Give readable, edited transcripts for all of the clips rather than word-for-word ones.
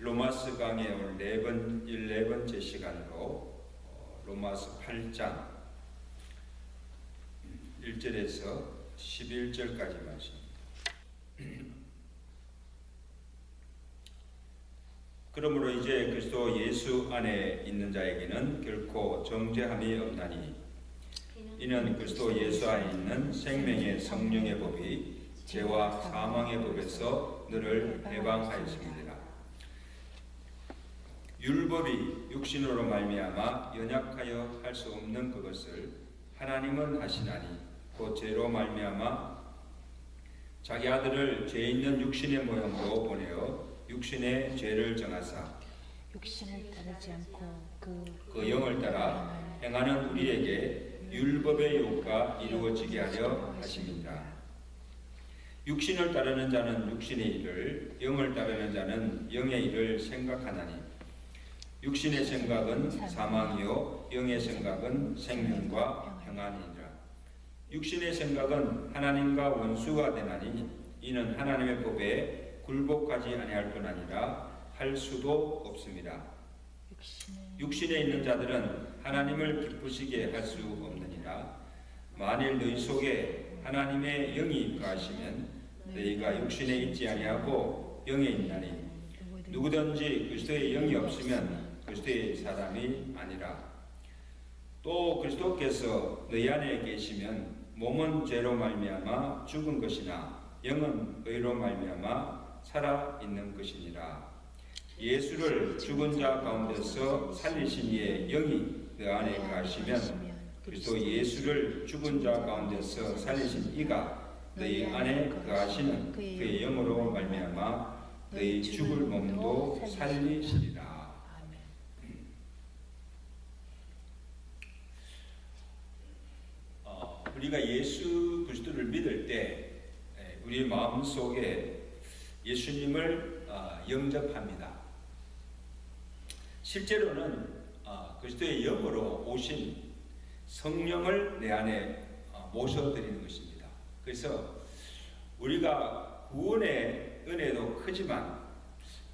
로마서 강의 오늘 14번째 시간으로 로마서 8장 1절에서 11절까지 말씀입니다. 그러므로 이제 그리스도 예수 안에 있는 자에게는 결코 정죄함이 없나니 이는 그리스도 예수 안에 있는 생명의 성령의 법이 죄와 사망의 법에서 너를 해방하였습니다. 율법이 육신으로 말미암아 연약하여 할 수 없는 그것을 하나님은 하시나니 곧 죄로 말미암아 자기 아들을 죄 있는 육신의 모형으로 보내어 육신의 죄를 정하사 육신을 따르지 않고 그 영을 따라 행하는 우리에게 율법의 요구가 이루어지게 하려 하십니다. 육신을 따르는 자는 육신의 일을, 영을 따르는 자는 영의 일을 생각하나니 육신의 생각은 사망이요 영의 생각은 생명과 평안이니라. 육신의 생각은 하나님과 원수가 되나니 이는 하나님의 법에 굴복하지 아니할 뿐 아니라 할 수도 없습니다. 육신에 있는 자들은 하나님을 기쁘시게 할 수 없느니라. 만일 너희 속에 하나님의 영이 거하시면 너희가 육신에 있지 아니하고 영에 있나니 누구든지 그리스도의 영이 없으면 그리스도의 사람이 아니라. 또 그리스도께서 너희 안에 계시면 몸은 죄로 말미암아 죽은 것이나 영은 의로 말미암아 살아 있는 것이니라. 예수를 죽은 자 가운데서 살리신 이의 영이 너 안에 거하시면 그리스도 예수를 죽은 자 가운데서 살리신 이가 너희 안에 거하시는 그의 영으로 말미암아 너희 죽을 몸도 살리시리라. 우리가 예수 그리스도를 믿을 때 우리 마음속에 예수님을 영접합니다. 실제로는 그리스도의 영으로 오신 성령을 내 안에 모셔드리는 것입니다. 그래서 우리가 구원의 은혜도 크지만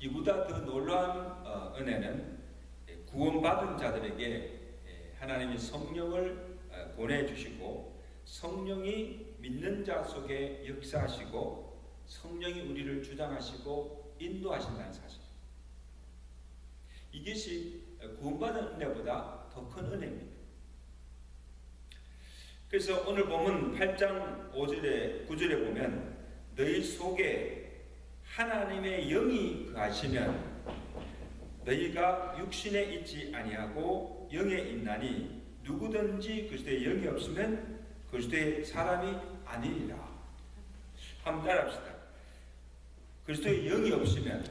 이보다 더 놀라운 은혜는 구원받은 자들에게 하나님이 성령을 보내주시고 성령이 믿는 자 속에 역사하시고 성령이 우리를 주장하시고 인도하신다는 사실. 이것이 구원받은 은혜보다 더 큰 은혜입니다. 그래서 오늘 보면 8장 5절에 9절에 보면 너희 속에 하나님의 영이 거하시면 너희가 육신에 있지 아니하고 영에 있나니 누구든지 그리스도의 영이 없으면 그리스도의 사람이 아니니라. 한번 따라합시다. 그리스도의 영이 없으면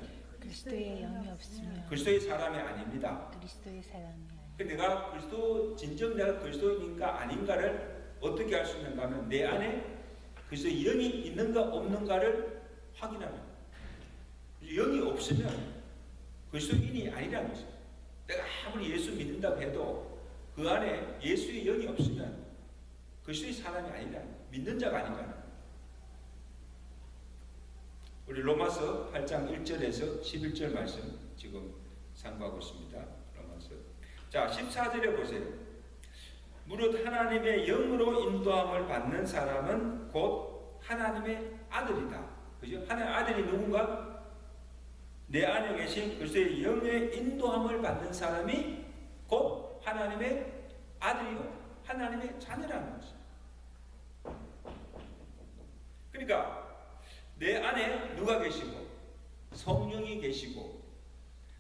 그리스도의 사람이 아닙니다. 내가 진정 내가 그리스도인인가 아닌가를 어떻게 알 수 있는가 하면 내 안에 그리스도의 영이 있는가 없는가를 확인합니다. 영이 없으면 그리스도인이 아니라는 것입니다. 내가 아무리 예수 믿는다고 해도 그 안에 예수의 영이 없으면 그리스도의 사람이 아니다. 믿는 자가 아닌가. 우리 로마서 8장 1절에서 11절 말씀 지금 상고하고 있습니다. 로마서. 자, 14절에 보세요. 무릇 하나님의 영으로 인도함을 받는 사람은 곧 하나님의 아들이다. 그죠? 하나님의 아들이 누군가? 내 안에 계신 그리스도의 영의 인도함을 받는 사람이 곧 하나님의 아들이요 하나님의 자녀라는 것입니다. 그러니까 내 안에 누가 계시고 성령이 계시고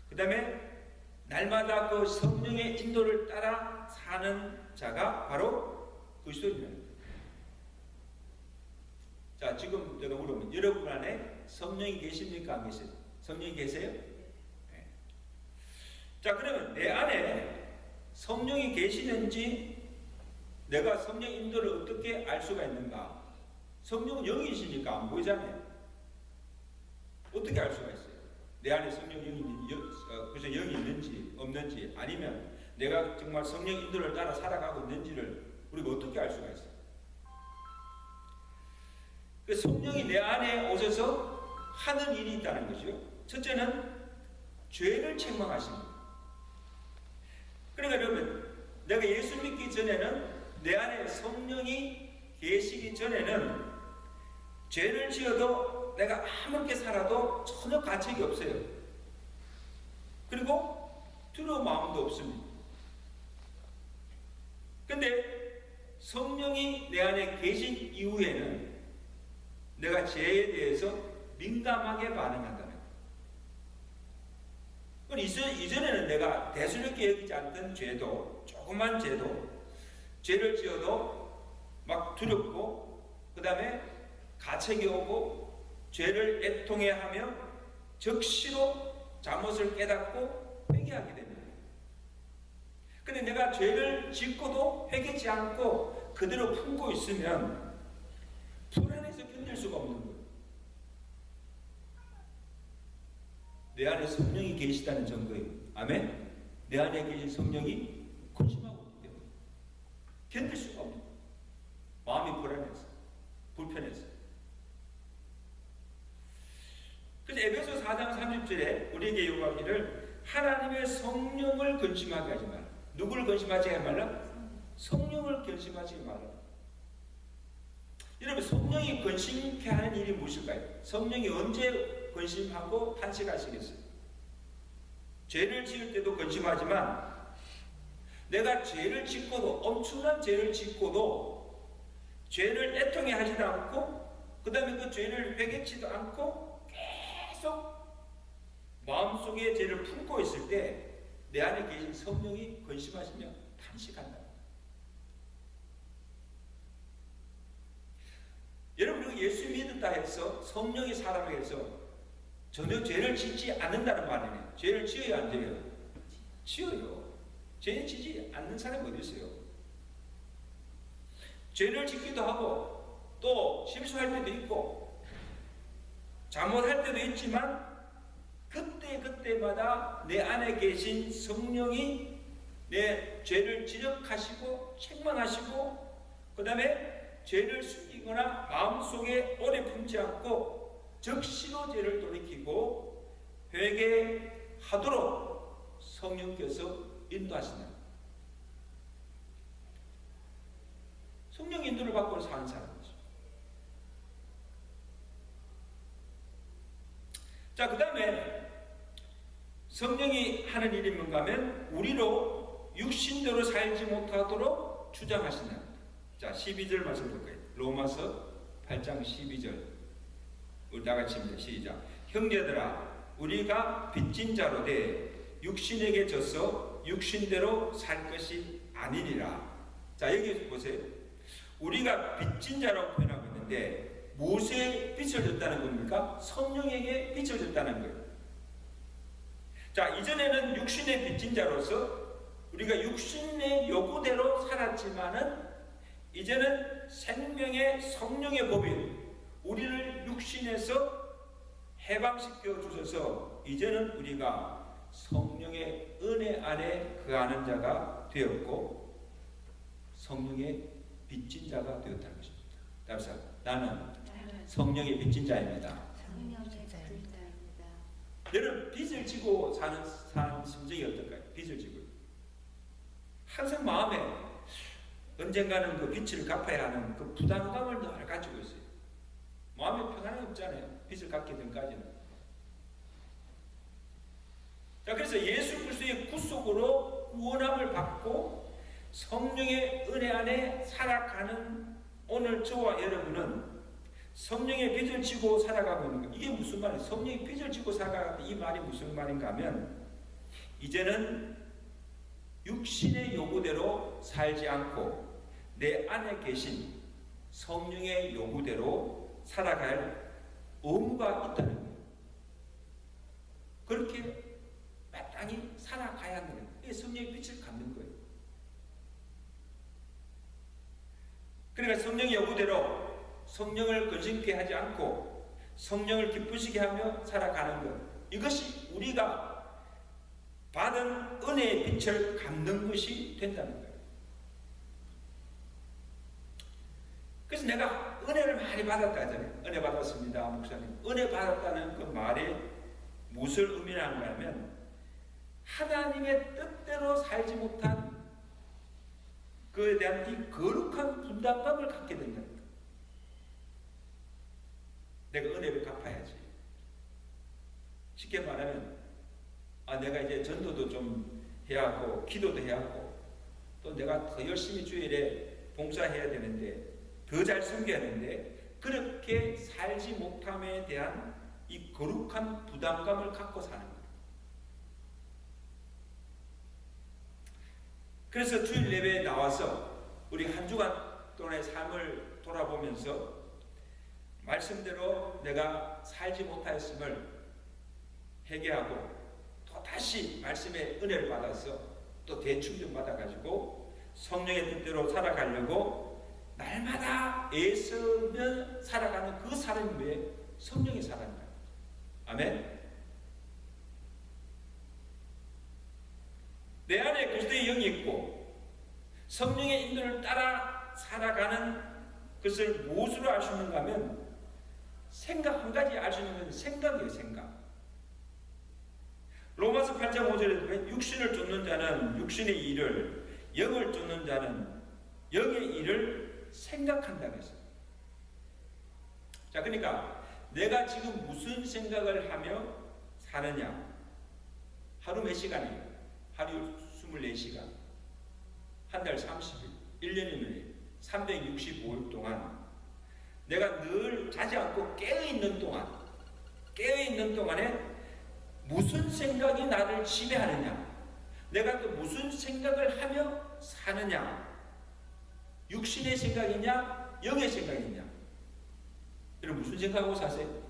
그 다음에 날마다 그 성령의 인도를 따라 사는 자가 바로 그리스도인입니다. 자, 지금 제가 물으면 여러분 안에 성령이 계십니까? 안 계세요? 성령이 계세요? 네. 자, 그러면 내 안에 성령이 계시는지 내가 성령 인도를 어떻게 알 수가 있는가? 성령은 영이시니까 안 보이잖아요. 어떻게 알 수가 있어요? 내 안에 성령 그래서 영이 있는지 없는지 아니면 내가 정말 성령 인도를 따라 살아가고 있는지를 우리가 어떻게 알 수가 있어요? 그 성령이 내 안에 오셔서 하는 일이 있다는 것이요. 첫째는 죄를 책망하십니다. 그러니까 여러분, 내가 예수 믿기 전에는, 내 안에 성령이 계시기 전에는 죄를 지어도 내가 아무렇게 살아도 전혀 가책이 없어요. 그리고 두려운 마음도 없습니다. 근데 성령이 내 안에 계신 이후에는 내가 죄에 대해서 민감하게 반응한다는 거예요. 이전에는 내가 대수롭게 여기지 않던 죄도, 조그만 죄도, 죄를 지어도 막 두렵고, 그 다음에 가책이 오고, 죄를 애통해하며 적시로 잘못을 깨닫고 회개하게 됩니다. 근데 내가 죄를 짓고도 회개치 않고 그대로 품고 있으면 불안해서 견딜 수가 없는 거예요. 내 안에 성령이 계시다는 증거예요. 아멘? 내 안에 계신 성령이 근심하고 있기 때문에 견딜 수가 없는 거예요. 마음이 불안해서, 불편해서. 그래서 에베소 4장 30절에 우리에게 요구하기를 하나님의 성령을 근심하게 하지 마라. 누구를 근심하지 말라? 성령을 근심하지 말라. 여러분, 성령이 근심케 하는 일이 무엇일까요? 성령이 언제 근심하고 탄식하시겠어요? 죄를 지을 때도 근심하지만, 내가 죄를 짓고도, 엄청난 죄를 짓고도 죄를 애통해 하지도 않고, 그 다음에 그 죄를 회개치도 않고 계속 마음속에 죄를 품고 있을 때 내 안에 계신 성령이 근심하시며 탄식한다. 여러분, 예수 믿었다 해서, 성령이 사람에게 해서 전혀 죄를 짓지 않는다는 말이네요. 죄를 지어야 안 돼요? 지어요. 죄 짓지 않는 사람이 어디 있어요? 죄를 짓기도 하고, 또 실수할 때도 있고, 잘못할 때도 있지만, 그때마다 내 안에 계신 성령이 내 죄를 지적하시고 책망하시고, 그 다음에 죄를 숨기거나 마음속에 오래 품지 않고 적시로 죄를 돌이키고 회개하도록 성령께서 인도하신다. 성령 인도를 받고 사는 사람이죠. 자, 그 다음에 성령이 하는 일이 뭔가 하면 우리로 육신대로 살지 못하도록 주장하신다. 자, 12절 말씀 볼까요? 로마서 8장 12절. 우리 다 같이 입니다. 시작. 형제들아, 우리가 빚진 자로 돼 육신에게 져서 육신대로 살 것이 아니니라. 자, 여기 보세요. 우리가 빚진 자라고 표현하고 있는데 무엇에 빚을 졌다는 겁니까? 성령에게 빚을 졌다는 거예요. 자, 이전에는 육신의 빚진 자로서 우리가 육신의 요구대로 살았지만은 이제는 생명의 성령의 법인 우리를 육신에서 해방시켜 주셔서 이제는 우리가 성령의 은혜 안에 거하는 자가 되었고 성령의 빚진 자가 되었다는 것입니다. 따라서 나는 성령의 빚진 자입니다. 여러분, 빚을 지고 사는 심정이 어떨까요? 빚을 지고 항상 마음에 언젠가는 그 빚을 갚아야 하는 그 부담감을 늘 가지고 있어요. 마음에 평안이 없잖아요. 빚을 갚게 전까지는. 자, 그래서 예수 그리스도의 구속으로 구원함을 받고 성령의 은혜 안에 살아가는 오늘 저와 여러분은 성령의 빚을 지고 살아가고 있는 거. 이게 무슨 말이에요? 성령의 빚을 지고 살아가는 이 말이 무슨 말인가 하면 이제는 육신의 요구대로 살지 않고 내 안에 계신 성령의 요구대로 살아갈 의무가 있다는 거예요. 그렇게 마땅히 살아가야 하는 거예요. 이게 성령의 빚을 갚는 거예요. 그러니까 성령의 요구대로 성령을 근심케 하지 않고 성령을 기쁘시게 하며 살아가는 것, 이것이 우리가 받은 은혜의 빛을 갚는 것이 된다는 거예요. 그래서 내가 은혜를 많이 받았다 하잖아요. 은혜 받았습니다, 목사님. 은혜 받았다는 그 말에 무엇을 의미하는가 하면 하나님의 뜻대로 살지 못한 그에 대한 이 거룩한 분담감을 갖게 된다는 거예요. 내가 은혜를 갚아야지. 쉽게 말하면 내가 이제 전도도 좀 해야 하고 기도도 해야 하고 또 내가 더 열심히 주일에 봉사해야 되는데 더 잘 섬겨야 되는데 그렇게 살지 못함에 대한 이 거룩한 부담감을 갖고 사는 거예요. 그래서 주일 예배에 나와서 우리 한 주간 동안의 삶을 돌아보면서 말씀대로 내가 살지 못하였음을 회개하고 또 다시 말씀의 은혜를 받아서 또 대충 받아가지고 성령의 뜻대로 살아가려고 날마다 애쓰며 살아가는 그 사람이 왜 성령의 사람이다. 아멘. 내 안에 그리스도의 영이 있고 성령의 인도를 따라 살아가는 것을 무엇으로 알 수 있는가 하면 생각 한 가지 알 수 있는 건 생각이에요. 생각. 로마서 8장 5절에 육신을 쫓는 자는 육신의 일을 영을 쫓는 자는 영의 일을 생각한다고 했어요. 자, 그러니까 내가 지금 무슨 생각을 하며 사느냐. 하루 몇 시간이에요? 하루 24시간. 한 달 30일. 1년이면 365일 동안 내가 늘 자지 않고 깨어있는 동안에 무슨 생각이 나를 지배하느냐, 내가 또 무슨 생각을 하며 사느냐, 육신의 생각이냐 영의 생각이냐. 여러분 무슨 생각하고 사세요?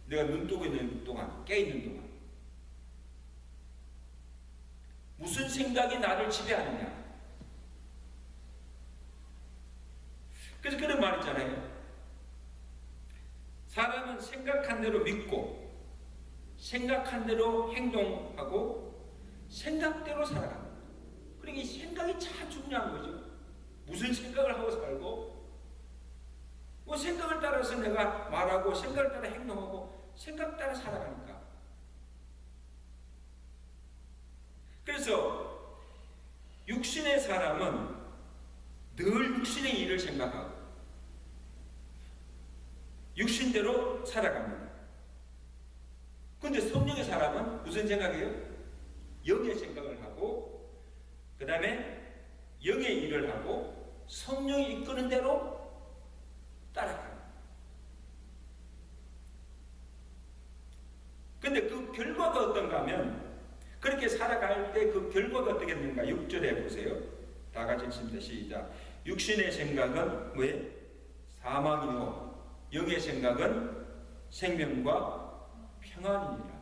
내가 눈 뜨고 있는 동안, 깨어있는 동안 무슨 생각이 나를 지배하느냐. 그래서 그런 말 있잖아요. 사람은 생각한 대로 믿고 생각한 대로 행동하고 생각대로 살아갑니다. 그러니까 이 생각이 참 중요한 거죠. 무슨 생각을 하고 살고 뭐 생각을 따라서 내가 말하고 생각을 따라 행동하고 생각 따라 살아가니까. 그래서 육신의 사람은 늘 육신의 일을 생각하고 육신대로 살아갑니다. 그런데 성령의 사람은 무슨 생각이에요? 영의 생각을 하고 그 다음에 영의 일을 하고 성령이 이끄는 대로 따라갑니다. 그런데 그 결과가 어떤가 하면 그렇게 살아갈 때 그 결과가 어떻게 되는가? 6절에 보세요. 다 같이 읽습니다. 시작. 육신의 생각은 왜? 사망이요 영의 생각은 생명과 평안이니라.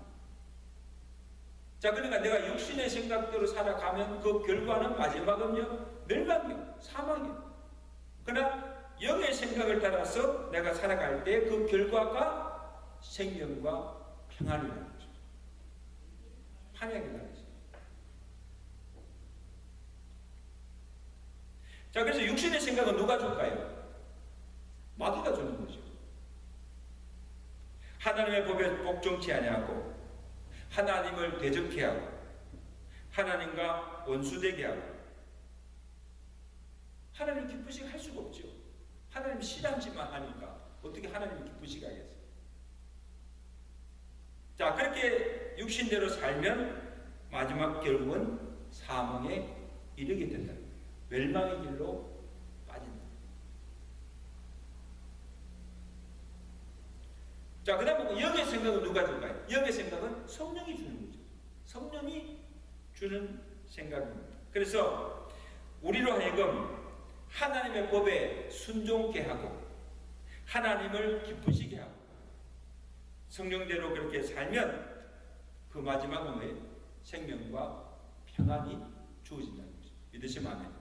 자, 그러니까 내가 육신의 생각대로 살아가면 그 결과는 마지막은요 멸망이요 사망이요. 그러나 영의 생각을 따라서 내가 살아갈 때 그 결과가 생명과 평안이라는 거죠. 판약이라는 거죠. 자, 그래서 육신의 생각은 누가 줄까요? 마귀가 주는 거죠. 하나님의 법에 복종치 아니하고 하나님을 대적케 하고 하나님과 원수되게 하고 하나님을 기쁘시게 할 수가 없죠. 하나님 싫어하지만 하니까 어떻게 하나님을 기쁘시게 하겠어요? 자, 그렇게 육신대로 살면 마지막 결국은 사망에 이르게 된다. 멸망의 길로 빠진다. 자, 그 다음에 영의 생각은 누가 줄까요? 영의 생각은 성령이 주는 거죠. 성령이 주는 생각입니다. 그래서 우리로 하여금 하나님의 법에 순종케 하고 하나님을 기쁘시게 하고 성령대로 그렇게 살면 그 마지막은 왜? 생명과 평안이 주어진다는 거죠. 믿으시면 아멘.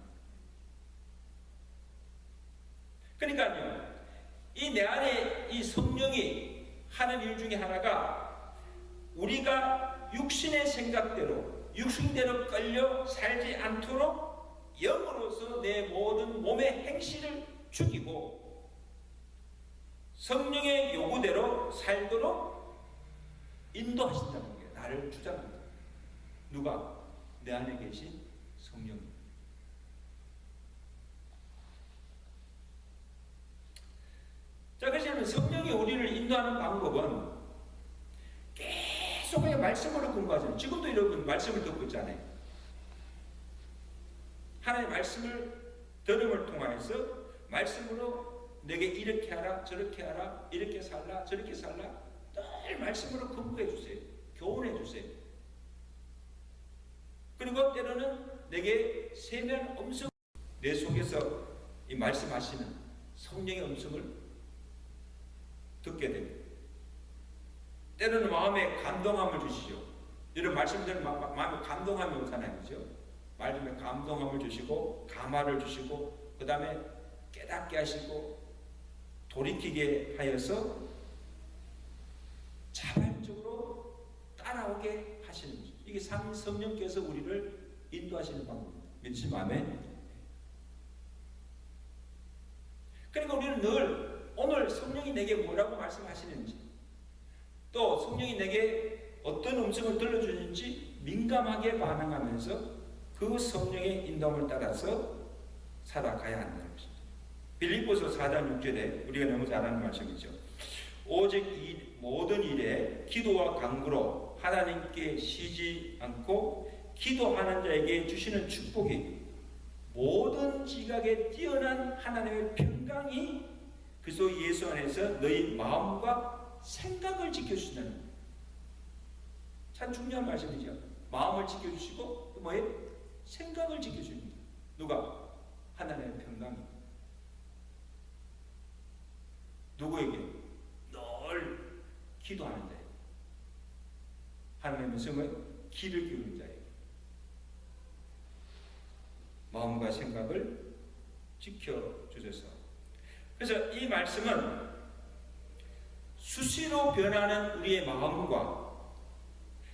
그러니까요, 이 내 안에 이 성령이 하는 일 중에 하나가 우리가 육신의 생각대로 육신대로 끌려 살지 않도록 영으로서 내 모든 몸의 행실을 죽이고 성령의 요구대로 살도록 인도하신다는 게 나를 주장합니다. 누가? 내 안에 계신 성령. 자, 그래서 성령이 우리를 인도하는 방법은 계속 말씀으로 공부하잖아요. 지금도 여러분 말씀을 듣고 있잖아요. 하나님의 말씀을 들음을 통하여서 말씀으로 내게 이렇게 하라, 저렇게 하라, 이렇게 살라, 저렇게 살라 늘 말씀으로 공부해 주세요. 교훈해 주세요. 그리고 때로는 내게 세미한 음성, 내 속에서 이 말씀하시는 성령의 음성을 듣게 됩니다. 때로는 마음에 감동함을 주시죠. 이런 말씀들은 마음에 감동함이 오잖아요. 그죠? 말씀에 감동함을 주시고 감화를 주시고 그 다음에 깨닫게 하시고 돌이키게 하여서 자발적으로 따라오게 하시는 거죠. 이게 성령께서 우리를 인도하시는 방법입니다. 믿으시면 아멘. 그러니까 우리는 늘 오늘 성령이 내게 뭐라고 말씀하시는지 또 성령이 내게 어떤 음성을 들려주는지 민감하게 반응하면서 그 성령의 인도함을 따라서 살아가야 한다는 것입니다. 빌립보서 4장 6절에 우리가 너무 잘 아는 말씀이죠. 오직 이 모든 일에 기도와 간구로 하나님께 쉬지 않고 기도하는 자에게 주시는 축복이 모든 지각에 뛰어난 하나님의 평강이 그리스도 예수 안에서 너희 마음과 생각을 지켜주신다는 거예요. 참 중요한 말씀이죠. 마음을 지켜주시고 또 뭐예요? 생각을 지켜줍니다. 누가? 하나님의 평강이. 누구에게? 늘 기도하는 자에게. 하나님의 말씀을 귀를 기울이는 자에게. 마음과 생각을 지켜주셔서. 그래서 이 말씀은 수시로 변하는 우리의 마음과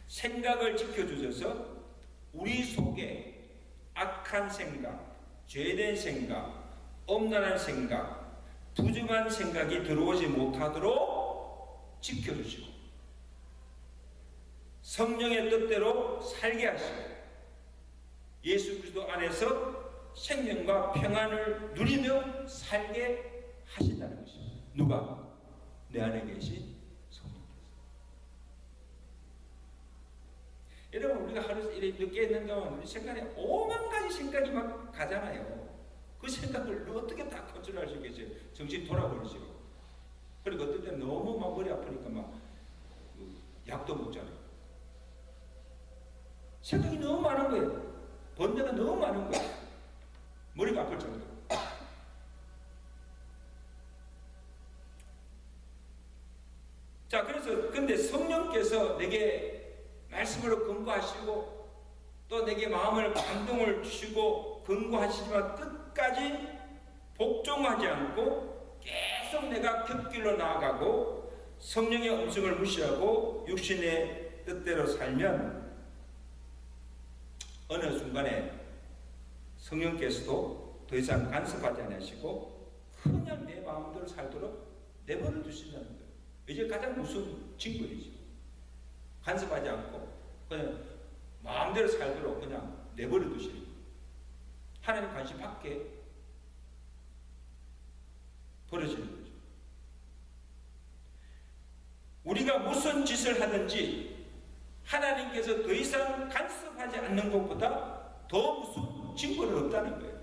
생각을 지켜주셔서 우리 속에 악한 생각, 죄된 생각, 엄란한 생각, 부정한 생각이 들어오지 못하도록 지켜주시고 성령의 뜻대로 살게 하시고 예수 그리스도 안에서 생명과 평안을 누리며 살게 하신다는 것입니다. 누가? 내 안에 계신 성령께서. 여러분 우리가 하루 이렇게 늦게 있는 동안 우리 생각에 오만 가지 생각이 막 가잖아요. 그 생각을 어떻게 다 컨트롤할 수 있겠어요? 정신 돌아버리시고. 그리고 어떤 때는 너무 막 머리 아프니까 막 약도 먹잖아요. 생각이 너무 많은 거예요. 번뇌가 너무 많은 거예요. 머리가 아플 정도로. 자, 그래서 근데 성령께서 내게 말씀으로 근거하시고 또 내게 마음을 감동을 주시고 근거하시지만 끝까지 복종하지 않고 계속 내가 곁길로 나아가고 성령의 음성을 무시하고 육신의 뜻대로 살면 어느 순간에 성령께서도 더 이상 간섭하지 않으시고 그냥 내 마음대로 살도록 내버려 두신다는 거예요. 이제 가장 무서운 징벌이죠. 간섭하지 않고 그냥 마음대로 살도록 그냥 내버려 두시는 거예요. 하나님 관심 밖에 벌어지는 거죠. 우리가 무슨 짓을 하든지 하나님께서 더 이상 간섭하지 않는 것보다 더 무슨 징벌은 없다는 거예요.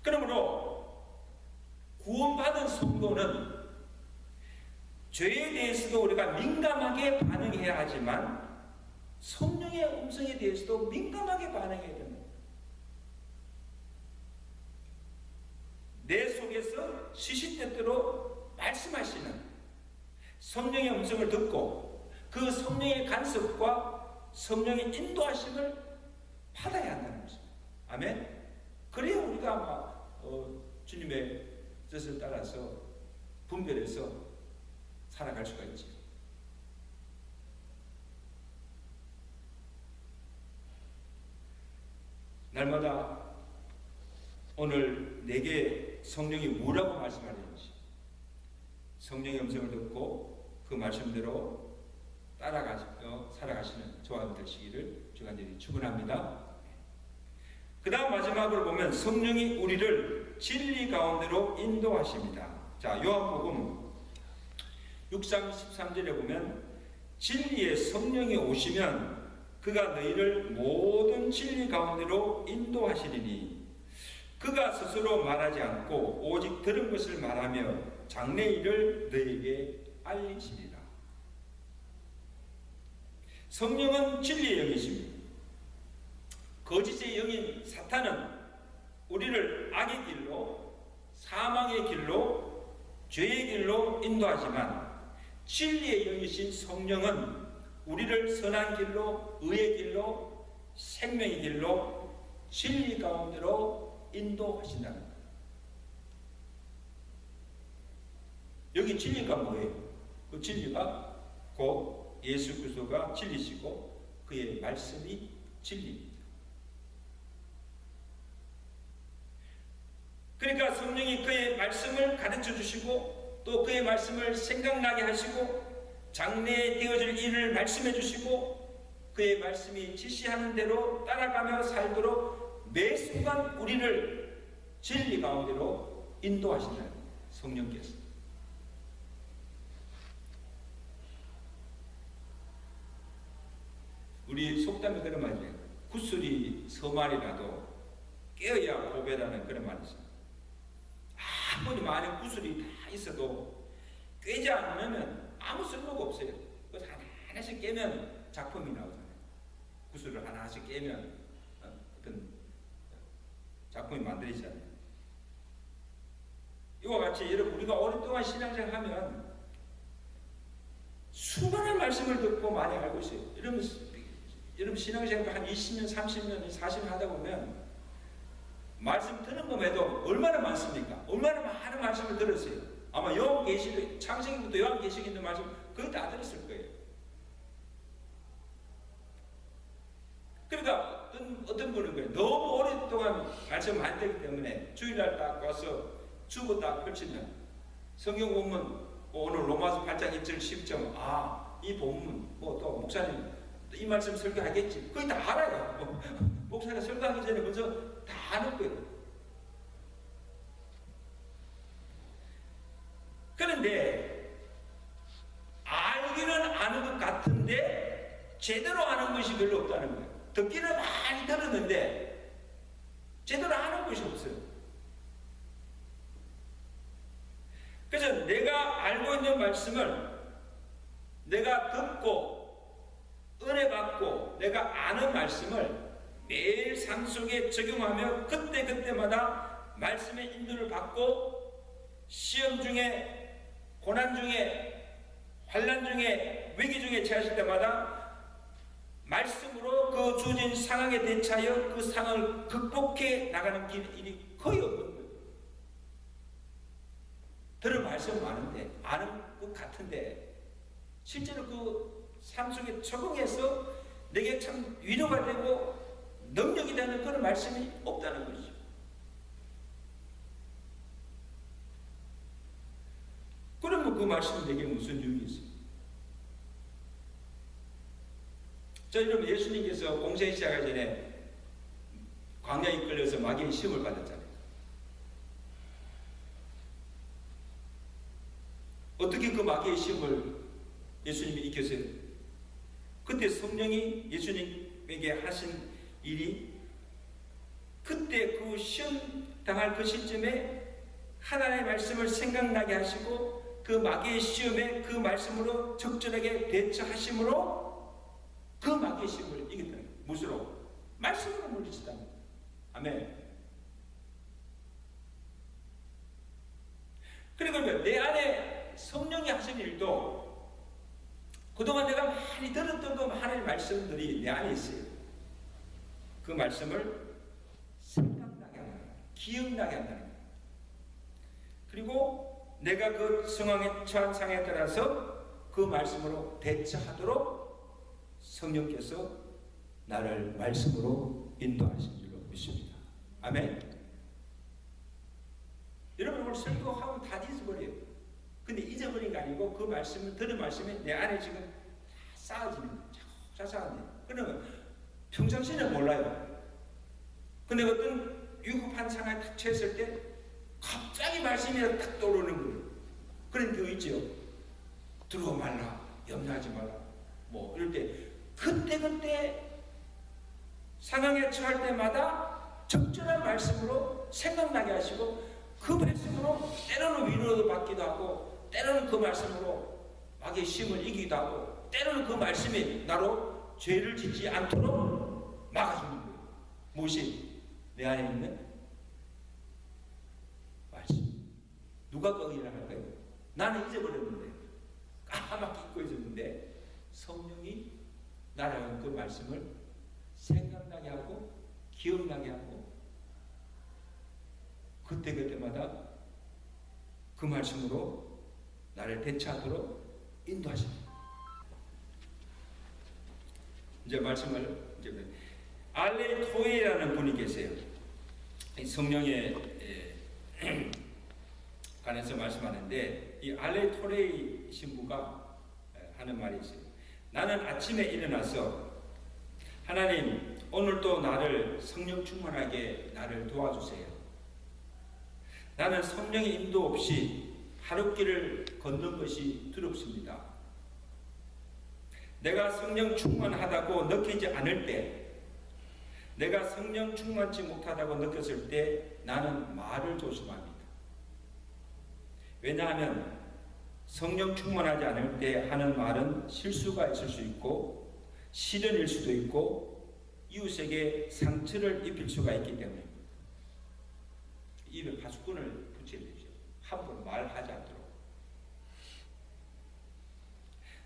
그러므로 구원받은 성도는 죄에 대해서도 우리가 민감하게 반응해야 하지만 성령의 음성에 대해서도 민감하게 반응해야 됩니다. 내 속에서 시시때때로 말씀하시는 성령의 음성을 듣고 그 성령의 간섭과 성령의 인도하심을 받아야 한다는 것입니다. 아멘. 그래야 우리가 아마 주님의 뜻을 따라서 분별해서 살아갈 수가 있지. 날마다 오늘 내게 성령이 뭐라고 말씀하는지 성령의 음성을 듣고 그 말씀대로 따라가시며 살아가시는 저와 되시기를 주간절히 축원합니다. 그 다음 마지막으로 보면 성령이 우리를 진리 가운데로 인도하십니다. 자, 요한복음 6장 13절에 보면 진리의 성령이 오시면 그가 너희를 모든 진리 가운데로 인도하시리니 그가 스스로 말하지 않고 오직 들은 것을 말하며 장래 일을 너희에게 알리시리라. 성령은 진리의 영이십니다. 거짓의 영인 사탄은 우리를 악의 길로, 사망의 길로, 죄의 길로 인도하지만 진리의 영이신 성령은 우리를 선한 길로, 의의 길로, 생명의 길로, 진리 가운데로 인도하신다는 거예요. 여기 진리가 뭐예요? 그 진리가 곧 예수 그리스도가 진리시고 그의 말씀이 진리입니다. 그러니까 성령이 그의 말씀을 가르쳐 주시고 또 그의 말씀을 생각나게 하시고 장래에 되어질 일을 말씀해 주시고 그의 말씀이 지시하는 대로 따라가며 살도록 매 순간 우리를 진리 가운데로 인도하신다는 거예요. 성령께서. 우리 속담에 그런 말이 있어요. 구슬이 서말이라도 깨어야 보배라는 그런 말이 있어요. 아무리 많은 구슬이 다 있어도 꿰지 않으면 아무 쓸모가 없어요. 그래서 하나씩 깨면 작품이 나오잖아요. 구슬을 하나씩 깨면 어떤 작품이 만들어지잖아요. 이와 같이 여러분 우리가 오랫동안 신앙생활 하면 수많은 말씀을 듣고 많이 알고 있어요. 여러분 신앙생활 한 20년, 30년, 40년 하다 보면 말씀 듣는 것에도 얼마나 많습니까? 얼마나 많은 말씀을 들었어요. 아마 요한계시록, 창세기부터 요한계시록에 있는 말씀 거의 다 들었을 거예요. 그러니까 어떤 분은 거예요. 너무 오랫동안 말씀 많이 듣기 때문에 주일날 딱 와서 주보 딱 펼치면 성경 본문 오늘 로마서 8장 1절 10절 이 본문 또 목사님 이 말씀 설교하겠지. 거의 다 알아요. 목사가 설교하기 전에 먼저 다 아는 거예요. 그런데 알기는 아는 것 같은데 제대로 아는 것이 별로 없다는 거예요. 듣기는 많이 들었는데 제대로 아는 것이 없어요. 그래서 내가 알고 있는 말씀을 내가 듣고 은혜 받고 내가 아는 말씀을 매일 삶 속에 적용하며 그때그때마다 말씀의 인도를 받고 시험 중에 고난 중에 환난 중에 위기 중에 처하실 때마다 말씀으로 그 주어진 상황에 대처하여 그 상황을 극복해 나가는 일이 거의 없는 거예요. 들은 말씀 많은데 아는 것 같은데 실제로 그 삶 속에 적응해서 내게 참 위로가 되고 능력이 되는 그런 말씀이 없다는 것이죠. 그러면 그 말씀이 내게 무슨 유익이 있어요? 자, 여러분 예수님께서 공생 시작하기 전에 광야에 이끌려서 마귀의 시험을 받았잖아요. 어떻게 그 마귀의 시험을 예수님이 이겼어요? 그때 성령이 예수님에게 하신 일이 그때 그 시험 당할 그 시점에 하나님의 말씀을 생각나게 하시고 그 마귀의 시험에 그 말씀으로 적절하게 대처하심으로 그 마귀의 시험을 이겼다는 거예요. 무엇으로? 말씀으로 물리치다. 아멘. 그리고 내 안에 성령이 하신 일도 그동안 내가 많이 들었던 그 하나님의 말씀들이 내 안에 있어요. 그 말씀을 생각나게 한다는 거예요. 기억나게 한다는 거예요. 그리고 내가 그 상황에 처한 상황에 따라서 그 말씀으로 대처하도록 성령께서 나를 말씀으로 인도하신 줄로 믿습니다. 아멘. 여러분 오늘 설교하면 다 잊어버려요. 근데 잊어버린 게 아니고 그 말씀을 들은 말씀이 내 안에 지금 다 쌓아지는 거예요. 자꾸 쌓아지는 거예요. 그러면 평상시는 몰라요. 근데 어떤 위급한 상황에 탁 처했을 때 갑자기 말씀이 딱 떠오르는 거예요. 그런 경우 있죠. 들어 말라, 염려하지 말라, 뭐 이럴 때 그때 상황에 처할 때마다 적절한 말씀으로 생각나게 하시고 그 말씀으로 때로는 위로도 받기도 하고 때로는 그 말씀으로 마귀의 힘을 이기기도 하고 때로는 그 말씀이 나로 죄를 짓지 않도록 막아주는 거예요. 무엇이? 내 안에 있는 말씀. 누가 거기를 할까요? 나는 잊어버렸는데 까맣게 잊고 있었는데 성령이 나라는 그 말씀을 생각나게 하고 기억나게 하고 그때마다 그 말씀으로 나를 대처하도록 인도하십니다. 이제 말씀을 알레 토이라는 분이 계세요. 성령에 관해서 말씀하는데 이 알레 토레이 신부가 하는 말이 있어요. 나는 아침에 일어나서 하나님 오늘도 나를 성령 충만하게 나를 도와주세요. 나는 성령의 인도 없이 하루길을 걷는 것이 두렵습니다. 내가 성령 충만하다고 느끼지 않을 때, 내가 성령 충만치 못하다고 느꼈을 때 나는 말을 조심합니다. 왜냐하면 성령 충만하지 않을 때 하는 말은 실수가 있을 수 있고 시련일 수도 있고 이웃에게 상처를 입힐 수가 있기 때문입니다. 입에 파수꾼을 붙여야 되죠. 함부로 말하지 않도록.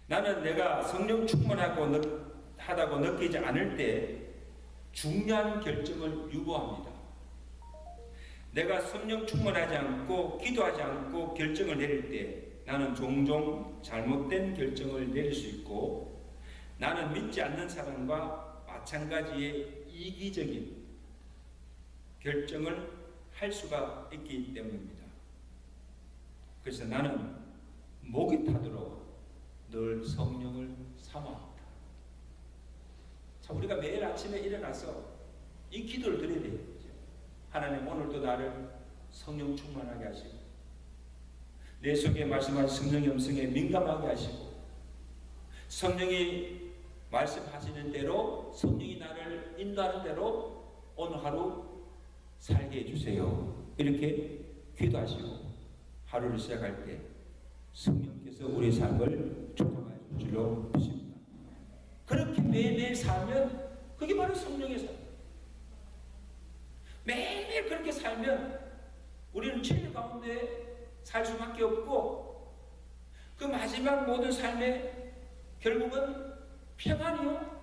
나는 내가 성령 충만하다고 느끼지 않을 때 중요한 결정을 유보합니다. 내가 성령 충만하지 않고 기도하지 않고 결정을 내릴 때 나는 종종 잘못된 결정을 내릴 수 있고 나는 믿지 않는 사람과 마찬가지의 이기적인 결정을 할 수가 있기 때문입니다. 그래서 나는 목이 타도록 늘 성령을 사모합니다. 자, 우리가 매일 아침에 일어나서 이 기도를 드려야 돼요. 하나님 오늘도 나를 성령 충만하게 하시고 내 속에 말씀하신 성령의 음성에 민감하게 하시고 성령이 말씀하시는 대로 성령이 나를 인도하는 대로 오늘 하루 살게 해주세요. 이렇게 기도하시고 하루를 시작할 때 성령께서 우리의 삶을 조정하여 줄 줄로 믿습니다. 그렇게 매일매일 살면 그게 바로 성령의 삶. 매일매일 그렇게 살면 우리는 진리 가운데 살 수밖에 없고 그 마지막 모든 삶에 결국은 평안이요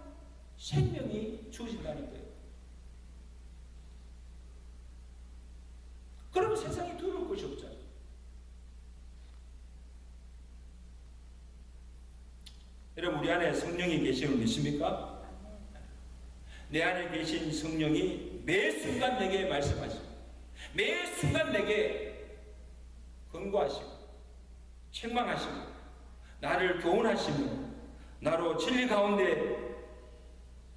생명이 주어진다는 거예요. 그러면 세상에 두려울 것이 없잖아요. 여러분 우리 안에 성령이 계심을 믿습니까? 내 안에 계신 성령이 매 순간 내게 말씀하시고 매 순간 내게 권고하시고 책망하시고 나를 교훈하시며 나로 진리 가운데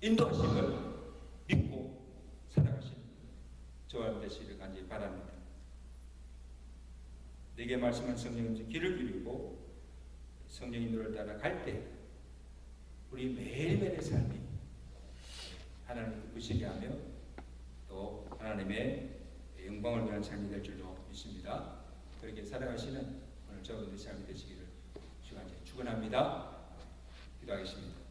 인도하심을 믿고 살아가시는 저와 되시기를 간절히 바랍니다. 내게 말씀한 성령님 귀를 기울이고 성령 인도를 따라 갈 때 우리 매일매일의 삶이 하나님을 기쁘시게 하며 또 하나님의 영광을 위한 삶이 될 줄로 믿습니다. 그렇게 살아가시는 오늘 저분들의 삶이 되시기를 주간에 축원합니다. 기도하겠습니다.